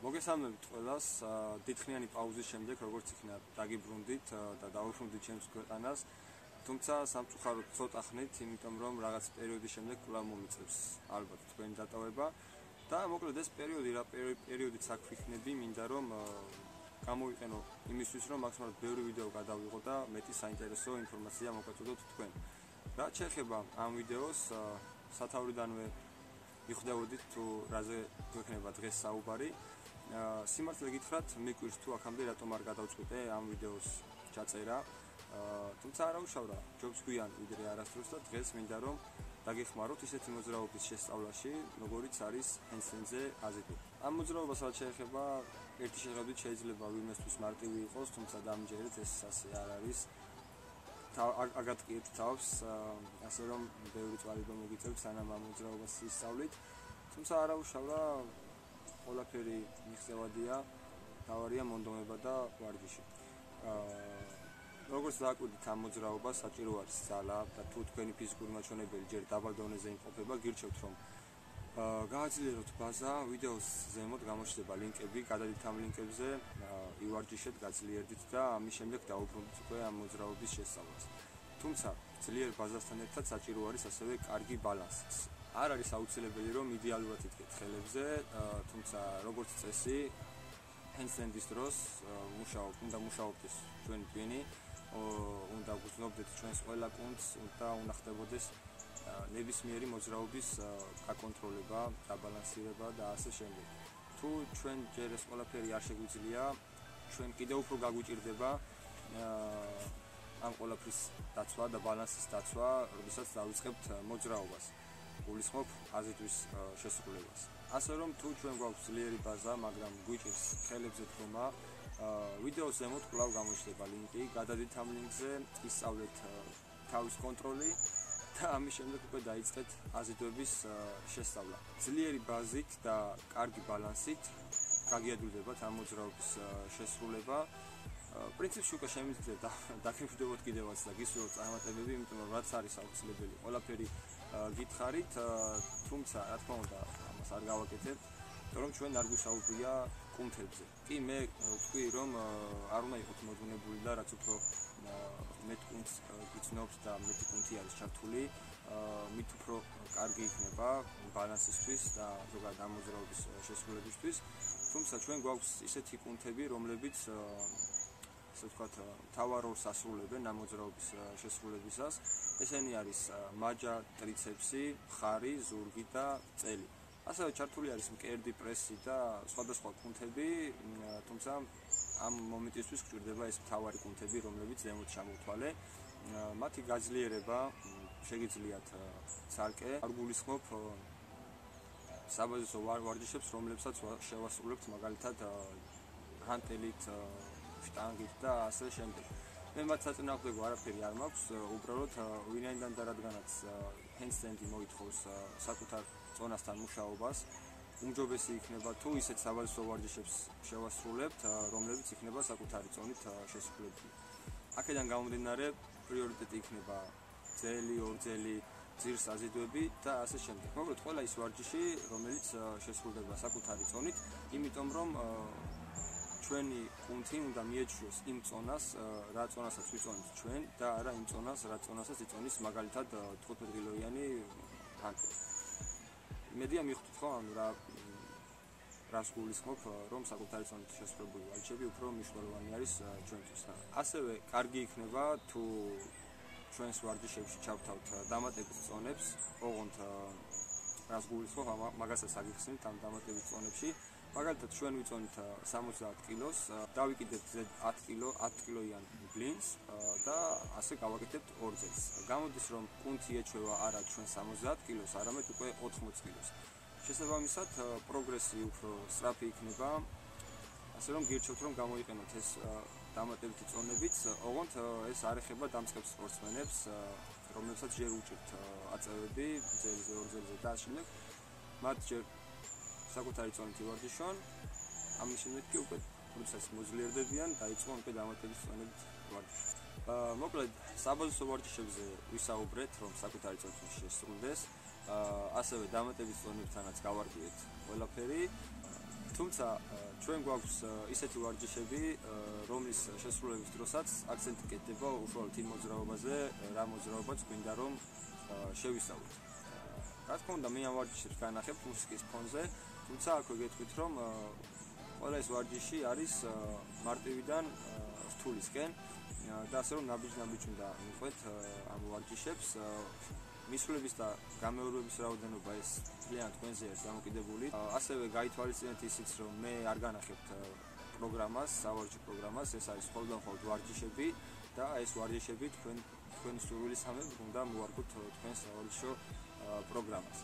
მოგესალმებით ყველას. დიდხნიანი პაუზის შემდეგ, როგორც იქნა დაგიბრუნდით და დავუბრუნდით ჩემს ქვეყანას. თუმცა სამწუხაროდ ცოტა ხნით, იმიტომ რომ რაღაც პერიოდის შემდეგ კვლავ მომიწევს ალბათ თქვენი დატოვება და მოკლედ ეს პერიოდი რა პერიოდიც აქ ვიქნები, მინდა რომ გამოვიყენო იმისთვის, რომ მაქსიმალურად ბევრი ვიდეო გადავიღო და მეტი საინტერესო ინფორმაცია მოგაწოდოთ თქვენ. რაც შეეხება ამ ვიდეოს, სათაურიდანვე მიხვდებოდით თუ რაზე გვექნება დღეს საუბარი. სიმართლე გითხრათ, მიკვირს თუ აქამდე რატომ არ გადავწყვიტე ამ ვიდეოს ჩაწერა. თუმცა არა უშავრა, ჯობს გვიან ვიდრე არასდროს და დღეს მინდა რომ დაგეხმაროთ ისეთი მოძრაობის შესწავლაში, როგორიც არის ჰენდსტენდზე აზიდო. ამ მოძრაობას რაც შეეხება, ერთი შეხედვით შეიძლება ვინმესთვის მარტივი იყოს, თუმცა დამჯერეთ ეს ასე არ არის. აგატკიეთ თავს, ასე რომ ბევრი წვალება მოგიწევთ სანამ ამ მოძრაობას ისწავლით. თუმცა არა უშავრა, ყველაფერი მიღწევადია, თავარია მონდომება და ვარჯიში. როგორც დააკვირდით ამ მოძრაობას, საჭირო არის ძალა და თუ თქვენი ფიზიკური მაჩვენებელი ჯერ დაბალ დონეზე იმყოფება, გირჩევთ რომ გააძლიეროთ ბაზა, ვიდეოს ზემოთ გამოჩნდება ლინკები, გადადით ამ ლინკებზე, ივარჯიშეთ, გაძლიერდით და ამის შემდეგ დაუბრუნდით უკვე ამ მოძრაობის შესწავლას. თუმცა ძლიერ ბაზასთან ერთად საჭირო არის ასევე კარგი ბალანსიც. არ არის აუცილებელი რომ იდეალურად იდგეთ ხელებზე, თუმცა როგორც წესი, ჰენდსტენდის დროს უნდა მუშაობდეს ჩვენი ტვინი, უნდა გრძნობდეთ ჩვენს ყველა კუნთს და უნდა ხდებოდეს ნებისმიერი მოძრაობის გაკონტროლება, დაბალანსირება და ასე შემდეგ. თუ ჩვენ ჯერ ეს ყველაფერი არ შეგვიძლია, ჩვენ კიდევ უფრო გაგვიჭირდება ამ ყველაფრის დაცვა და ბალანსის დაცვა, როდესაც დავიწყებთ მოძრაობას. გულისხმობ აზიდვის შესრულებას. ასე რომ თუ ჩვენ გვაქვს ძლიერი ბაზა, მაგრამ გვიჭირს ხელებზე დგომა, ვიდეოს ზემოთ კვლავ გამოჩნდება ლინკი, გადადით ამ ლინკზე, ისწავლეთ თავის კონტროლი და ამის შემდეგ უკვე დაიწყეთ აზიდვების შესწავლა. ძლიერი ბაზით და კარგი ბალანსით გაგიადვილდებათ ამ მოძრაობის შესრულება. პრინციპში უკვე შემიძლია დაგიხვდებოდ კიდევაც და გისურვებთ წარმატებები, იმიტომ რომ რაც არის აუცილებელი, ყველაფერი გითხარით, თუმცა რა თქმა უნდა ამას არ გავაკეთებთ, რომ ჩვენ არ გვისაუბრია კუნთებზე. კი, მე ვთქვი, რომ არ უნდა იყოთ მოდუნებული და რაც უფრო მეტ კუნთს გიცნობთ და მეტი კუნთი არის ჩართული, მით უფრო კარგი იქნება ბალანსისთვის და ზოგადად ამ მოძრაობის შესრულებისთვის. თუმცა ჩვენ გვაქვს ისეთი კუნთები, რომლებიც ასე ვთქვათ, მთავარ როლს ასრულებენ ამ მოძრაობის შესრულებისას. ესენი არის მაჯა, ტრიცეპსი, მხარი, ზურგი და წელი. ასევე ჩართული არის მკერდი, პრესი და სხვადასხვა კუნთები, თუმცა ამ მომენტისთვის გვჭირდება ეს მთავარი კუნთები, რომლებიც ზემოთ ჩამოვთვალე. მათი გაძლიერება შეგიძლიათ ცალკე. არ გულისხმობ საბაზისო ვარჯიშებს, რომლებსაც შევასრულებთ მაგალითად ჰანტელით, შტანგით და ასე შემდეგ. მე მათ საწინააღმდეგო არაფერი არ მაქვს, უბრალოდ ვინაიდან და რადგანაც ჰენდსტენდი მოითხოვს საკუთარ წონასთან მუშაობას, უმჯობესი იქნება თუ ისეთ საბაზისო ვარჯიშებს შევასრულებთ, რომლებიც იქნება საკუთარი წონით შესრულებული. აქედან გამომდინარე, პრიორიტეტი იქნება ძელი, ორძელი, ძირს აზიდვები და ასე შემდეგ. მოკლედ ყველა ის ვარჯიში, რომელიც შესრულდება საკუთარი წონით, იმიტომ რომ ჩვენი კუნთი უნდა მიეჩვიოს იმ წონას, რა წონასაც ვიწონით ჩვენ და არა იმ წონას, რა წონასაც იწონის მაგალითად 15 კილოიანი ჰანტელი. იმედია მიხვდით ხო ამ რას გულისხმობ, რომ საკუთარი წონით შესრულებული ვარჯიშები უფრო მნიშვნელოვანი არის ჩვენთვის. ასევე კარგი იქნება თუ ჩვენს ვარჯიშებში ჩავთავთ დამატებით წონებს, ოღონდ რას გულისხმობ, მაგასაც აგიხსნით ამ დამატებით წონებში. მაგალითად ჩვენ ვიწონით 70 კილოს, დავიკიდებთ 10 კილოიან ბლინს და ასე გავაკეთებთ ორ-ძელს. გამოდის რომ კუნთი ეჩვევა არა ჩვენ 70 კილოს, არამედ უკვე 80 კილოს. შესაბამისად, პროგრესი უფრო სწრაფი იქნება, ასე რომ გირჩევთ რომ გამოიყენოთ ეს დამატებითი წონებიც, ოღონდ ეს არ ეხება დამწყებ სპორტსმენებს, რომლებსაც ჯერ უჭირთ აწევები, ძელზე, ორ-ძელზე და ასე შემდეგ. მათ ჯერ საკუთარი წონით ივარჯიშონ, ამის შემდეგ კი უკვე როდესაც მოძლიერდებიან, დაიწყონ უკვე დამატების წონებით ვარჯიში. მოკლედ, საბაზისო ვარჯიშებზე ვისაუბრეთ, რომ საკუთარი წონით შესრულდეს, ასევე დამატების წონებთანაც გავარკვიეთ ყველაფერი. თუმცა ჩვენ გვაქვს ისეთი ვარჯიშები, რომლის შესრულების დროსაც აქცენტი კეთდება უშუალოდ იმ მოძრაობაზე, რა მოძრაობაც გვინდა რომ შევისწავლოთ. Რა თქმა უნდა, მე ამ ვარჯიშებს განახებ მუსიკის ფონზე, თუმცა აქვე გეტყვით, რომ ყველა ეს ვარჯიში არის მარტივიდან რთულისკენ და ასე რომ ნაბიჯ უნდა მიყვეთ ამ ვარჯიშებს. მისვლების და გამეორების რაოდენობა ეს ძალიან თქვენზე არის დამოკიდებული. ასევე გაითვალისწინეთ ისიც, რომ მე არ განახებთ პროგრამას, სავარჯიშო პროგრამას, ეს არის მხოლოდ ვარჯიშები და ეს ვარჯიშები თქვენი სურვილისამებრ უნდა მოვარგოთ თქვენს სავარჯიშო პროგრამას.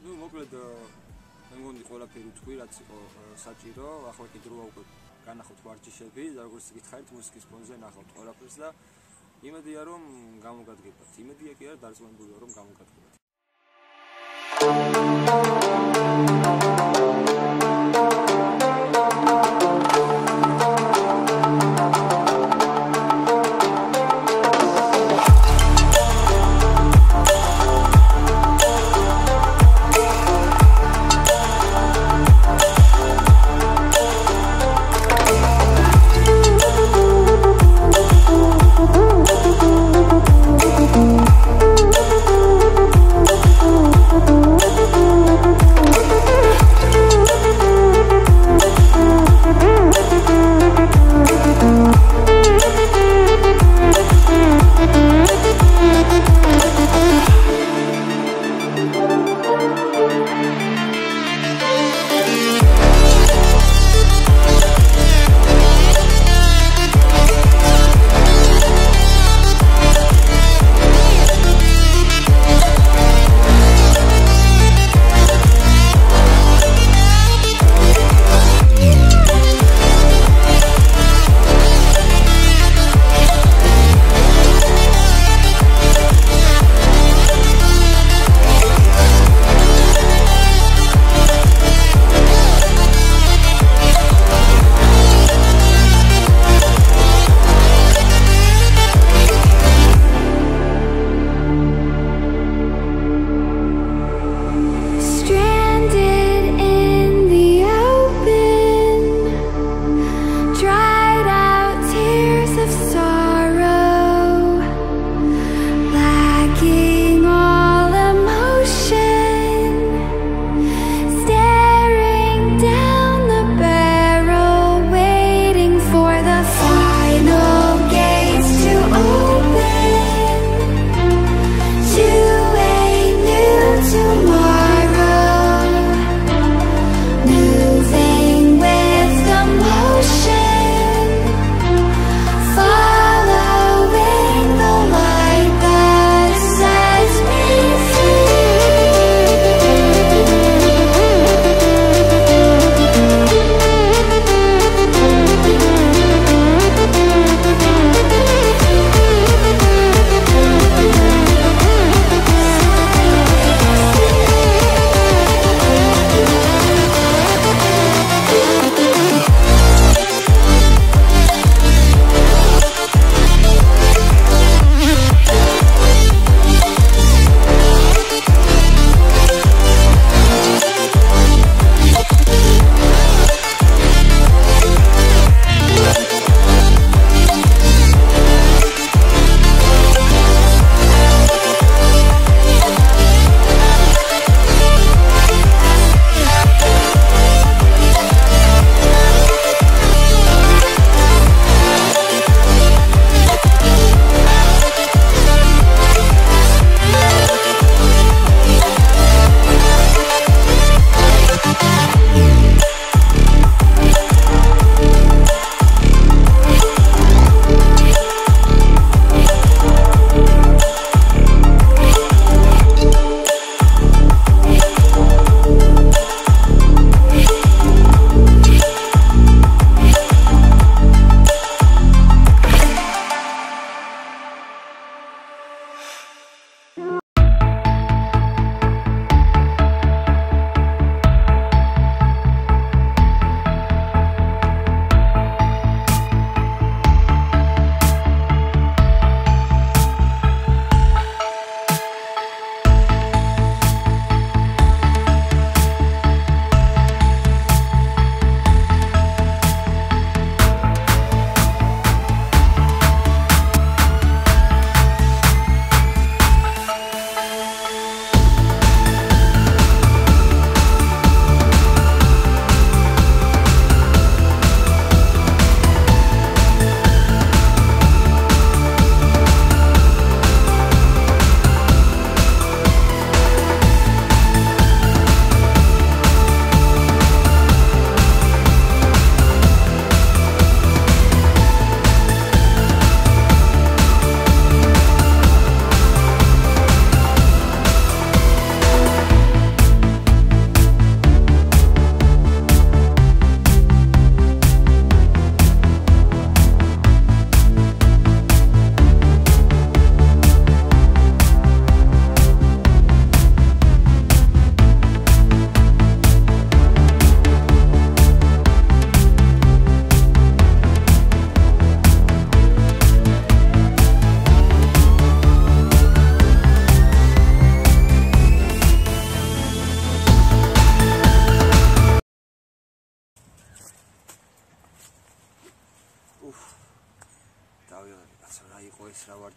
ნუ მოკლედ მე მგონი ყველაფერი თქვი, რაც იყო საჭირო. ახლა კი დროა უკვე განახოთ ვარჯიშები და როგორც გითხარით, მუსიკის ფონზე ნახავთ ყველაფერს და იმედია რომ გამოგადგებათ. იმედია კი არა, დარწმუნებულია რომ გამოგადგებათ.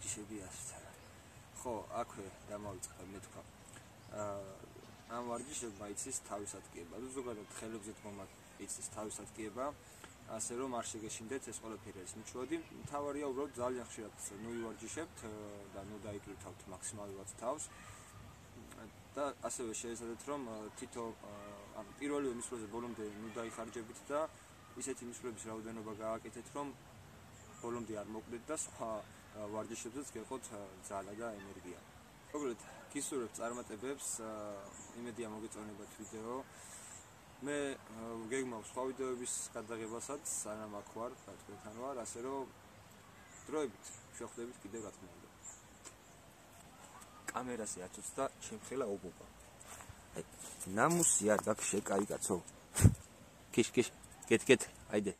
ვარჯიშები ასწარა. ხო, აქვე დამავიწყე მე თქვა. ამ ვარჯიშებმა იცის თავის ატკიება. ზოგადად ხელებზე დგომა იცის თავის ატკიება, ასე რომ არ შეგეშინდეთ ეს ყველაფერი არის მიჩვეოდი. მთავარია უბრალოდ ძალიან ხშირად ვივარჯიშებთ და დაიკრიფთავთ მაქსიმალურად თავს. და ასევე შეეცადეთ რომ თითო პირველივე მისვლაზე ბოლომდე დაიხარჯებით და ისეთი მისვლების რაოდენობა გააკეთეთ რომ ბოლომდე არ მოკვდეთ და სხვა ვარჯიშებზეც გეყოთ ძალა და ენერგია. მოგლეთ, გისურვებთ წარმატებებს, იმედია მოგეწონებათ ვიდეო. მე გეგმავ სხვა ვიდეოების გადაღებასაც, სანამ აქ ვარ, თქვენთან ვარ, ასე რომ დროებით შევხვდებით კიდევ რა თქმა უნდა. კამერაზე აწუც და შემხელა ობობა. ნამუსი არ გაქვს შეკაი კაცო. კიშ, კეთ, აიდე.